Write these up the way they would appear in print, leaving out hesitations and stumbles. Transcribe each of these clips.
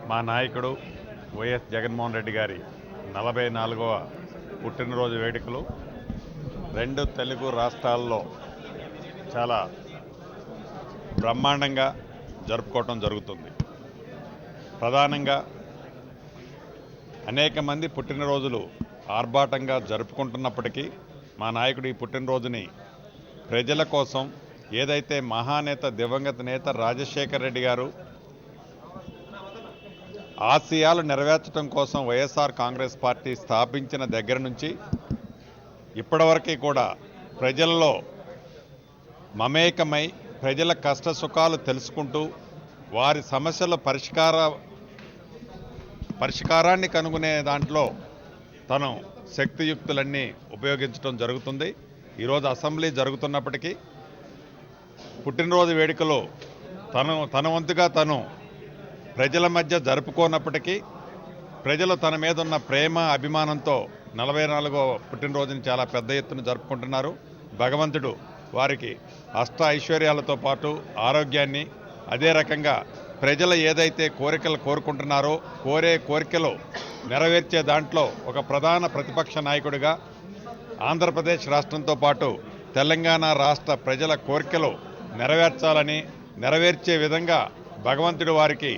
మా నాయకుడు వైఎస్ జగన్మోహన్ రెడ్డి గారి 44వ పుట్టినరోజు వేడుకలు రెండు తెలుగు రాష్ట్రాల్లో చాలా బ్రహ్మాండంగా జరుపుకోవటం జరుగుతుంది. ప్రధానంగా అనేక మంది పుట్టినరోజులు ఆర్భాటంగా జరుపుకుంటున్నప్పటికీ మా నాయకుడు ఈ పుట్టినరోజుని ప్రజల కోసం ఏదైతే మహానేత దివంగత నేత రాజశేఖర్ రెడ్డి గారు ఆశయాలు నెరవేర్చడం కోసం వైఎస్ఆర్ కాంగ్రెస్ పార్టీ స్థాపించిన దగ్గర నుంచి ఇప్పటివరకు కూడా ప్రజల్లో మమేకమై ప్రజల కష్ట సుఖాలు తెలుసుకుంటూ వారి సమస్యల పరిష్కారాన్ని కనుగొనే దాంట్లో తను శక్తియుక్తులన్నీ ఉపయోగించడం జరుగుతుంది. ఈరోజు అసెంబ్లీ జరుగుతున్నప్పటికీ పుట్టినరోజు వేడుకలో తన వంతుగా తను ప్రజల మధ్య జరుపుకోనప్పటికీ ప్రజలు తన మీద ఉన్న ప్రేమ అభిమానంతో 44వ పుట్టినరోజుని చాలా పెద్ద ఎత్తున జరుపుకుంటున్నారు. భగవంతుడు వారికి అష్ట ఐశ్వర్యాలతో పాటు ఆరోగ్యాన్ని, అదే రకంగా ప్రజలు ఏదైతే కోరికలు కోరుకుంటున్నారో కోరికలు నెరవేర్చే దాంట్లో ఒక ప్రధాన ప్రతిపక్ష నాయకుడిగా ఆంధ్రప్రదేశ్ రాష్ట్రంతో పాటు తెలంగాణ రాష్ట్ర ప్రజల కోరికలు నెరవేర్చే విధంగా భగవంతుడు వారికి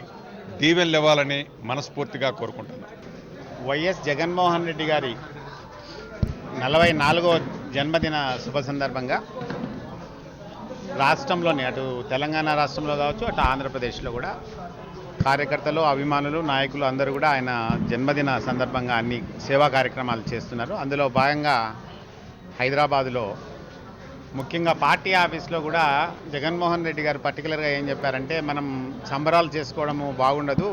దీవెనలు ఇవ్వాలని మనస్ఫూర్తిగా కోరుకుంటున్నాను. వైఎస్ జగన్మోహన్ రెడ్డి గారి 44వ జన్మదిన శుభ సందర్భంగా రాష్ట్రంలోని అటు తెలంగాణ రాష్ట్రంలో కావచ్చు, అటు ఆంధ్రప్రదేశ్లో కూడా కార్యకర్తలు, అభిమానులు, నాయకులు అందరూ కూడా ఆయన జన్మదిన సందర్భంగా అన్ని సేవా కార్యక్రమాలు చేస్తున్నారు. అందులో భాగంగా హైదరాబాదులో ముఖ్యంగా పార్టీ ఆఫీస్లో కూడా జగన్మోహన్ రెడ్డి గారు పర్టికులర్గా ఏం చెప్పారంటే, మనం సంబరాలు చేసుకోవడము బాగుండదు,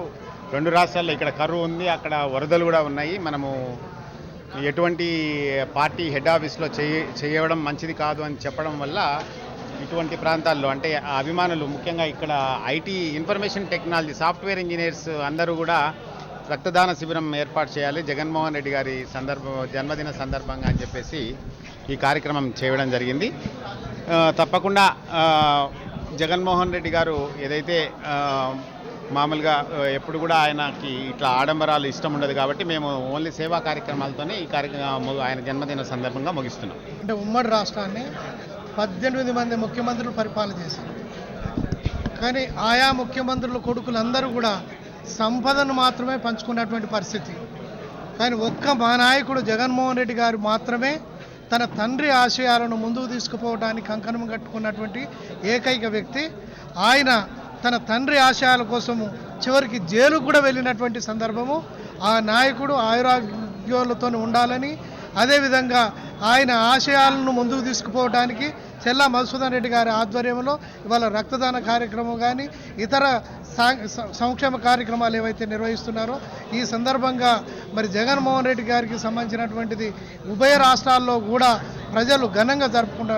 రెండు రాష్ట్రాల్లో ఇక్కడ కరువు ఉంది, అక్కడ వరదలు కూడా ఉన్నాయి, మనము ఎటువంటి పార్టీ హెడ్ ఆఫీస్లో చేయడం మంచిది కాదు అని చెప్పడం వల్ల ఇటువంటి ప్రాంతాల్లో అంటే అభిమానులు ముఖ్యంగా ఇక్కడ IT, information technology, software engineers అందరూ కూడా రక్తదాన శిబిరం ఏర్పాటు చేయాలి జగన్మోహన్ రెడ్డి గారి జన్మదిన సందర్భంగా అని చెప్పేసి ఈ కార్యక్రమం చేయడం జరిగింది. తప్పకుండా జగన్మోహన్ రెడ్డి గారు ఏదైతే మామూలుగా ఎప్పుడు కూడా ఆయనకి ఇట్లా ఆడంబరాలు ఇష్టం ఉండదు కాబట్టి మేము ఓన్లీ సేవా కార్యక్రమాలతోనే ఈ కార్యక్రమం ఆయన జన్మదిన సందర్భంగా ముగిస్తున్నాం. అంటే ఉమ్మడి రాష్ట్రాన్ని 18 మంది ముఖ్యమంత్రులు పరిపాలన చేశారు. కానీ ఆయా ముఖ్యమంత్రుల కొడుకులందరూ కూడా సంపదను మాత్రమే పంచుకున్నటువంటి పరిస్థితి. కానీ మా నాయకుడు జగన్మోహన్ రెడ్డి గారు మాత్రమే తన తండ్రి ఆశయాలను ముందుకు తీసుకుపోవడానికి కంకణం కట్టుకున్నటువంటి ఏకైక వ్యక్తి. ఆయన తన తండ్రి ఆశయాల కోసము చివరికి జైలుకు కూడా వెళ్ళినటువంటి సందర్భము. ఆ నాయకుడు ఆయురారోగ్యాలతో ఉండాలని, అదేవిధంగా ఆయన ఆశయాలను ముందుకు తీసుకుపోవడానికి చెల్లా మధుసూదన్ రెడ్డి గారి ఆధ్వర్యంలో ఇవాళ రక్తదాన కార్యక్రమం కానీ ఇతర సంక్షేమ కార్యక్రమాలు ఏవైతే నిర్వహిస్తున్నారో ఈ సందర్భంగా మరి జగన్మోహన్ రెడ్డి గారికి సంబంధించినటువంటిది ఉభయ రాష్ట్రాల్లో కూడా ప్రజలు ఘనంగా జరుపుకుంటారు.